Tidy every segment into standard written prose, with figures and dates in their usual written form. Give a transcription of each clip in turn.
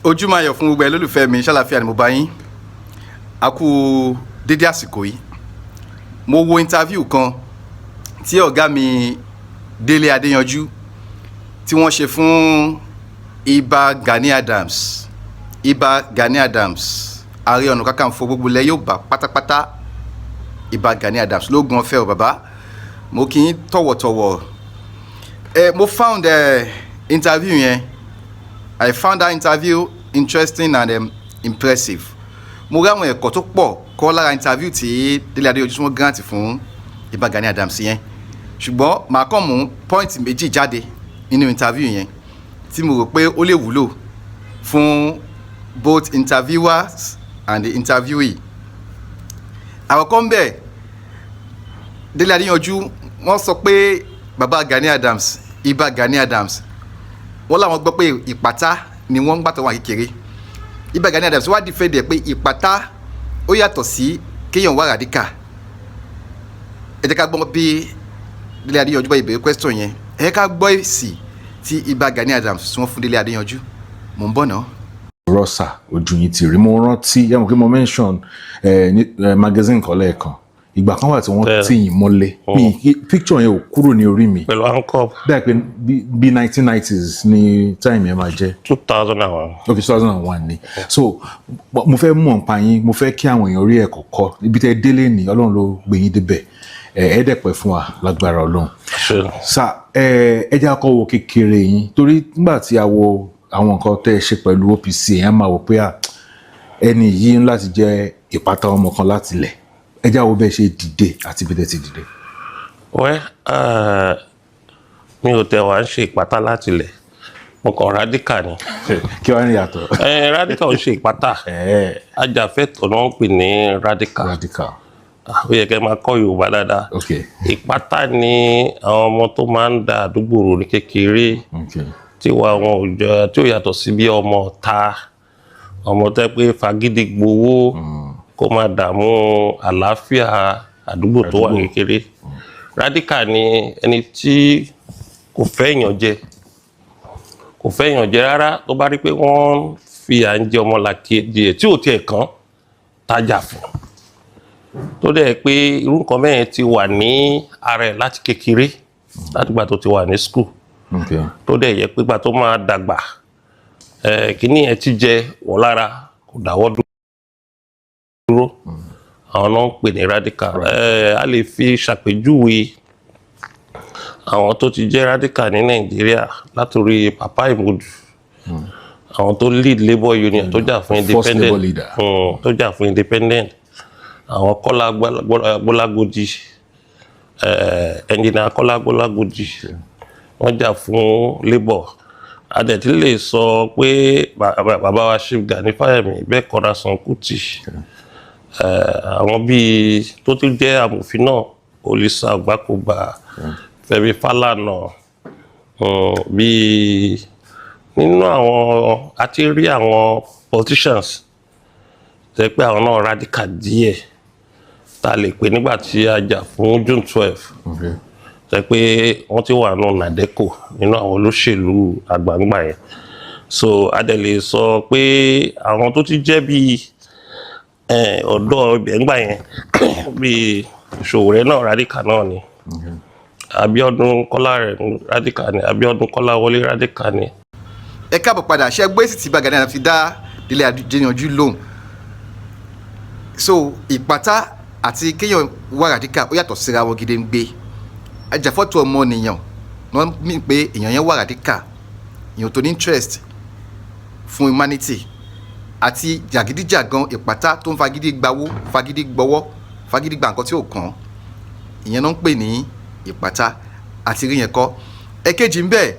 Ojúmọ́ ayọ̀ fún gbogbo olólùfẹ́ mi, ṣàlàáfíà ni mo bá yín. A kú dédé àsìkò yìí. Mo wo interview kan tí ọ̀gá mi Dele ADEYANJU tí wọ́n ṣe fún Oba Gani Adams. Oba Gani Adams, Aare ọ̀nà Kankanfo gbogbo ilẹ̀ Yorùbá pátápátá. Oba Gani Adams ló gun ọ̀fẹ́ o bàbá. Mo kí yín tọ̀wọ̀tọ̀wọ̀. Mo found interview yẹn. I found that interview interesting and impressive. Mo rí àwọn ẹ̀kọ́ tó pọ̀ kọ́ lára interview tí Dele ADEYANJU tí wọ́n grant fún Oba Gani Adams yẹn. Ṣùgbọ́n màá kàn mú point méjì jáde nínú interview yẹn tí mo rò pé ó lè wúlò fún both interviewers and the interviewee. Àkọ́kọ́ ń bẹ̀, Dele ADEYANJU wọ́n sọ pé bàbá Gani Adams, Oba Gani Adams, wọ́n láwọn gbọ́ pé ìpátá ni wọ́n ń gbàtọ̀ wọn kékeré. Oba Gani Adams wá defend ẹ̀ pé ìpátá ó yàtọ̀ sí kéèyàn wá radical. Ẹ jẹ́ ká gbọ́ bí Dele ADEYANJU bá ìbéèrè question yẹn. Ẹ jẹ́ ká gbọ́ èsì tí Oba Gani Adams tí wọ́n fún Dele ADEYANJU. Mò ń bọ̀ náà. Rọ́ṣà ojú yín ti rí, mo rántí yẹ́n mo kí mo mention magazine kan lẹ́ẹ̀kan. Ìgbà kan wà tí wọ́n tì yín mọ́lé. Picture yẹn ò kúrò ní orí mi. Pẹ̀lú handcuff. Bẹ́ẹ̀ pé bí 1990s ni time yẹn máa jẹ́. 2001. Okay, 2001 ni. So mo fẹ́ mọ̀ nípa yín, mo fẹ́ kí àwọn èèyàn rí ẹ̀kọ́ kọ́. Ibi tẹ́ délé ní Ọlọ́run ló gbé yín débẹ̀. Ẹ dẹ̀pẹ̀ fún wa lágbára Ọlọ́run. Sà ẹ jẹ́ akọ́ wo kékeré yín torí nígbà tí a wo àwọn nǹkan tẹ́ ẹ ṣe pẹ̀lú OPC èèyàn máa wò pé ẹni yìí ń láti jẹ́ ìpátá ọmọ kan láti lẹ̀. Ẹ jẹ́ àwọn bẹ́ẹ̀ ṣe dìde àti bí tẹ́ ti dìde. Mi ò tẹ̀ wá ń ṣe ìpátá láti lẹ̀, mo kàn radical ni. Kí wàá ní yàtọ̀? Radical ò ṣe ìpátá, ajàfẹ́tọ̀ọ́ náà ń pè ní radical. Ó yẹ kẹ́ máa kọ́ Yorùbá dáadáa. Ìpátá ni àwọn ọmọ tó máa ń da àdúgbò rò ní kékeré tí wà wọn ò jọ tí ó yàtọ̀ sí bí ọmọ ta ọmọ tẹ́ pé fagídí gbowó kó máa dààmú àlàáfíà àdúgbò tó wà kékeré. Radical ni ẹni tí kò fẹ́ èèyàn jẹ rárá, tó bá rí pé wọ́n fi à ń jẹ ọmọ làkejì ẹ̀ tí ò tiẹ̀ kàn tájà fún, tó dẹ̀ pé irú nǹkan bẹ́ẹ̀ ti wà ní ara ẹ̀ láti kékeré láti gbà tó ti wà ní school. Tó dẹ̀ yẹ pé gbà tó máa dàgbà kíní ẹ̀ ti jẹ wọ́n lára kò dáwọ́ dúró. Àwọn náà ń pè ní radical. A lè fi ṣàpèjúwe àwọn tó ti jẹ́ radical ní Nàìjíríà látòrí Papa Ìmọ̀dù, àwọn tó lead labour union tó jà fún independent, àwọn Kọ́lá Gbọ́lágòdì, ẹnjìnà Kọ́lá Gbọ́lágòdì, wọ́n jà fún labour. Adẹ̀tí lè sọ pé bàbá wa Chief Gani Fáyẹ̀mí bẹ́ẹ̀ kọ́ra San Kuti, àwọn bíi tó ti jẹ́ amòfin náà Olisa Ogbakoba, Fẹ́mi Fálànà, bíi nínú àwọn àti rí àwọn politicians tẹ́ pé àwọn náà radical díẹ̀ tá lè pè nígbà tí a jà fún June 12 tẹ́ pé wọ́n ti wà nínú nàdẹ́kò nínú àwọn olóṣèlú àgbàǹgbà yẹn. So a dẹ̀ lè sọ pé àwọn tó ti jẹ́ bíi ọ̀dọ́ ibẹ̀ ńgbà yẹn bíi Ṣòwòrẹ́ náà radical náà ni. Abíọ́dún Kọ́lárẹ̀ radical ni, Abíọ́dún Kọ́láwọlé radical ni. Ẹ káàbọ̀ padà, ṣe gbé sì tí Oba Gani Adams fi dá Dele ADEYANJU lóhùn. So ìpátá àti kéèyàn wá radical ó yàtọ̀ síra wọn gidi ń gbé. Ajàfọ́tò ọmọnìyàn wọ́n mí pé èèyàn yẹn wá radical, èèyàn tó ní interest fún humanity, àti jàgídíjàgan ìpátá tó ń fagídí gbawó, fagídí gbọ́wọ́, fagídí gba nǹkan tí ò kàn, ìyẹn náà ń pè ní ìpátá àti rí yẹn kọ́. Ẹ̀kejì ń bẹ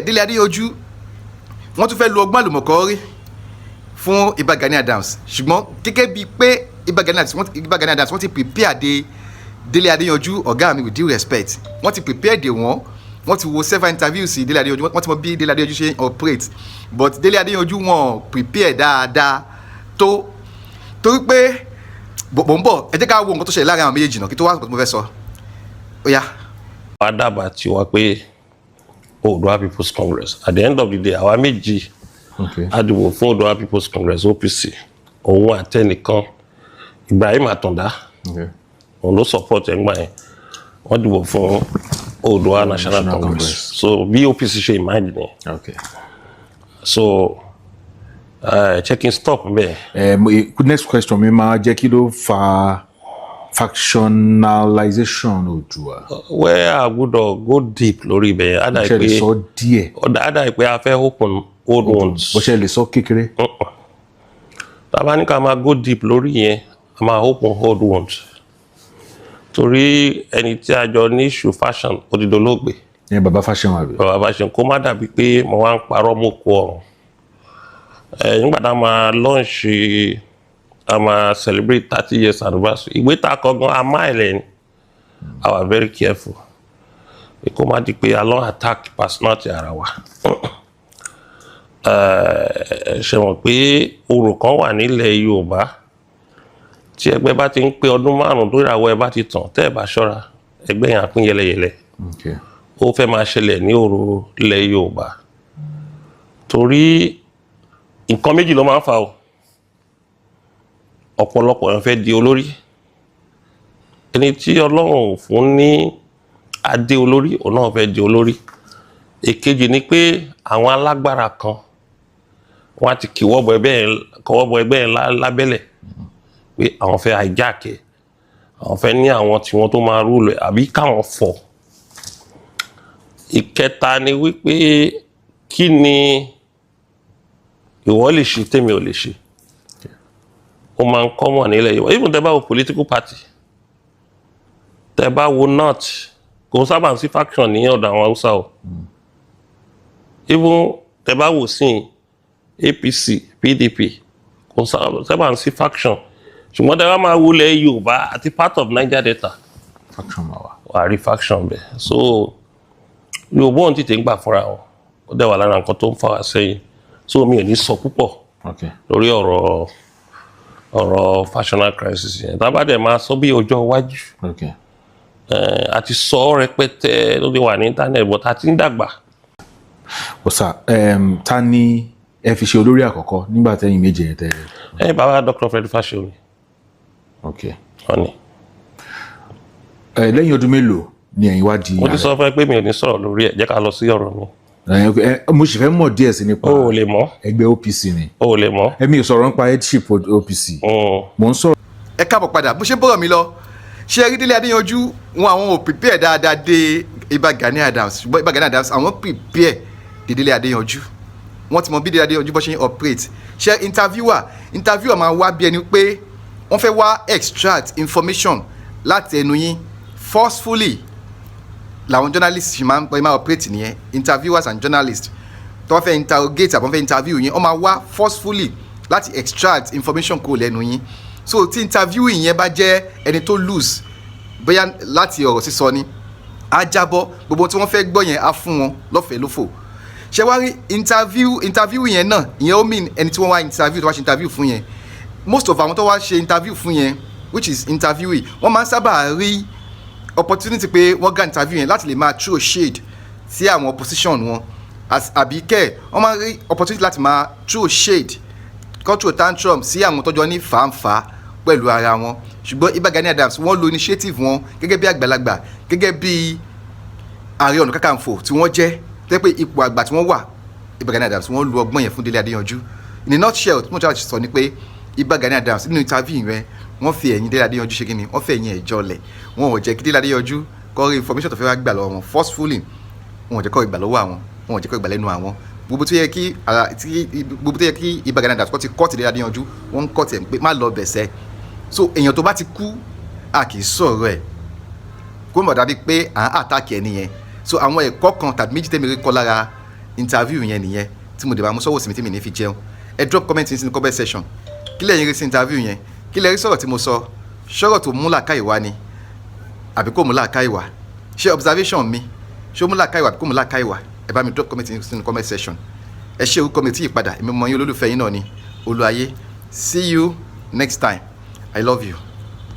Dele ADEYANJU wọ́n tún fẹ́ lo ọgbọ́n àlùmọ̀kọ́rí fún Oba Gani Adams, ṣùgbọ́n gẹ́gẹ́ bíi pé Oba Gani Adams wọ́n ti prepare de Dele ADEYANJU, ọ̀gá mi with due respect, wọ́n ti prepare de wọ́n ti wo several interviews Dele ADEYANJU, wọ́n ti mọ bí Dele ADEYANJU ṣe operate, but Dele ADEYANJU wọ́n prepare dáadáa tó torí pé bọ̀ ẹ jẹ́ ká wo nǹkan tó ṣẹlẹ̀ láàrin àwọn méjèèjì náà kí tó wá nǹkan tó mo fẹ́ sọ. Ó yá. Wá dábàá tiwa pé Oòduà People's Congress at the end of the day àwa méjì a dìbò fún Oòduà People's Congress OPC òun àtẹnìkan Ibrahim Atanda òun ló support ẹ̀ ńgbà yẹn wọ́n dìbò fún Oòduà National Congress so bí OPC ṣe mind ni so checking stop bẹ́ẹ̀. Next question mi máa jẹ́ kí ló fa factionalization Oòduà. Where I would go deep lórí ibẹ̀ yẹn. Ṣé lè sọ díẹ̀? Ada ìpè a fẹ́ open old ones. Bó ṣe lè sọ kékeré. Tàbá ní ká máa go deep lórí yẹn a máa open old ones. Torí ẹni tí a jọ ní issue fashion odidolóògbé. Bàbá fashion wà bí. Bàbá fashion kó má dàbí pé mo wá ń parọ́ mọ́ kó ọ̀run. Nígbà tá a máa launch a máa celebrate 30 years anniversary ìwé tá a kọ gan a mile ni I was very careful kó má di pé a lọ attack personality ara wa ṣe mọ̀ pé orò kan wà nílẹ̀ Yorùbá tí ẹgbẹ́ bá ti ń pé ọdún 5 tó ìràwọ̀ ẹ bá ti tàn tẹ́ ẹ bá ṣọ́ra ẹgbẹ́ yẹn á pín yẹlẹyẹlẹ ó fẹ́ máa ṣẹlẹ̀ ní orò ilẹ̀ Yorùbá torí nǹkan méjì ló máa ń fa o ọ̀pọ̀lọpọ̀ èèyàn fẹ́ di olórí ẹni tí Ọlọ́run fún ní adé olórí òun náà fẹ́ di olórí èkejì ni pé àwọn alágbára kan wọ́n á ti kọwọ́ bọ ẹgbẹ́ yẹn lábẹ́lẹ̀ pé àwọn fẹ́ hijack ẹ̀ àwọn fẹ́ ní àwọn tí wọ́n tó máa rúlò àbí káwọn fọ̀ ìkẹta ni wípé kí ni ìwọ lè ṣe tèmi ò lè ṣe ó máa ń common nílẹ̀ Yorùbá even tẹ́ bá wo political party tẹ́ bá wo north kò sábà sí faction ní ọ̀dọ̀ àwọn Haúsá o even tẹ́ bá wo sí APC PDP kò sábà sí faction ṣùgbọ́n tẹ́ bá máa wulẹ̀ Yorùbá àti part of Niger Delta faction wà á rí faction bẹ́ẹ̀ so Yorùbá òun tètè ń gbà fúnra wọn ó dẹ̀ wà lára nǹkan tó ń fà wá sẹ́yìn so mi ò ní sọ púpọ̀ lórí ọ̀rọ̀ factional crisis yẹn tá bá dẹ̀ máa sọ bí ọjọ́ iwájú àti sọ rẹpẹtẹ ló lè wà ní internet but a ti ń dàgbà. Ọ̀sà ta ni ẹ fi ṣe olórí àkọ́kọ́ nígbà tẹ́yìn méje yẹn tẹ́. Bàbá Dr. Fred Fashomi. Ọ̀nì. Lẹ́yìn ọdún mélòó ni ẹ̀yin wá di. Mo ti sọ fún ẹ pé mi ò ní sọ̀rọ̀ lórí ẹ̀ jẹ́ ká lọ sí ọ̀rọ̀ mi. Mo sì fẹ́ mọ̀ díẹ̀ sí nípa o ò lè mọ̀ ẹgbẹ́ OPC ni. O ò lè mọ̀. Èmi ò sọ̀rọ̀ nípa headship OPC. Mo ń sọ̀rọ̀. Ẹ káàbọ̀ padà bó ṣe bọ́rọ̀ mi lọ ṣé rí Délé Adéyanjú wọn àwọn ò prepare dáadáa dé Oba Gani Adams ṣùgbọ́n Oba Gani Adams àwọn prepare dé Délé Adéyanjú wọ́n ti mọ bí Délé Adéyanjú bó ṣe ń operate ṣé interviewer máa wá bí ẹni pé wọ́n fẹ́ wá extract information láti ẹnu yín forcefully làwọn journalists ṣì máa operate nìyẹn interviewers and journalists tó wọ́n fẹ́ interrogate àbọ̀ wọ́n fẹ́ interview yín wọ́n máa wá forcefully láti extract information kúrò lẹ́nu yín so tí interviewing yẹn bá jẹ́ ẹni tó loose bóyá láti ọ̀rọ̀ sísọ ni á jábọ́ gbogbo tí wọ́n fẹ́ gbọ́ yẹn á fún wọn lọ́fẹ̀ẹ́ lófò ṣé wá rí interview yẹn náà ìyẹn ó mean ẹni tí wọ́n wá interview tó wá ṣe interview fún yẹn most of àwọn tó wá ṣe interview fún yẹn which is interviewee wọ́n máa ń sábà rí opportunity pé wọ́n gba interview yẹn láti lè máa throw shade sí àwọn opposition wọn àbí kẹ́ wọ́n máa rí opportunity láti máa throw shade control tantrum sí àwọn tọ́jọ́ ní fàǹfà pẹ̀lú ara wọn ṣùgbọ́n Oba Gani Adams wọ́n lo initiative wọn gẹ́gẹ́ bí àgbàlagbà gẹ́gẹ́ bí Ààrẹ Ọ̀nà Kankanfo tí wọ́n jẹ́ tẹ́ pé ipò àgbà tí wọ́n wà Oba Gani Adams wọ́n lo ọgbọ́n yẹn fún Délé Adéyanjú in a nutshell tí mo ṣe sọ ni pé Oba Gani Adams nínú interview yẹn wọ́n fi ẹ̀yìn Délé Adéyanjú ṣe kíni wọ́n fi ẹ̀yìn ẹ̀jọ́ lẹ̀ wọ́n ò jẹ́ kí Délé Adéyanjú kó rí information tó fẹ́ wá gbà lọ́wọ́ wọn forcefully wọ́n ò jẹ́ kó gbà lọ́wọ́ àwọn wọ́n ò jẹ́ kó gbà lẹ́nu àwọn gbogbo tó yẹ kí Oba Gani Adams kọ́ ti kọ́ ti Délé Adéyanjú wọ́n ń kọ́ tiẹ̀ pé má lọ bẹ̀sẹ̀ so èèyàn tó bá ti kú a kì í sọ̀rọ̀ ẹ̀ kó mọ̀ dàbí pé à ń àtàkì ẹ̀ nìyẹn so àwọn ẹ̀kọ́ kan tàbí méjì tẹ́mi rí kọ́ lára interview yẹn nìyẹn tí mo dẹ̀ bá mú sọ́wọ́ sí mi tí mi ní fi jẹun ẹ drop comment ní comment section kí lẹ́yìn rí sí interview yẹn kí lẹ́yìn sọ̀rọ̀ tí mo sọ sọ̀rọ̀ tó mú làákàyè wá ni àbí kò mú làákàyè wá ṣé observation mi ṣé ó mú làákàyè wá àbí kò mú làákàyè wá ẹ bá mi drop comment ní comment section ẹ ṣe orúkọ mi tí ìpadà èmi mọ yín olólùfẹ́ yín náà ni Olúayé see you next time I love you.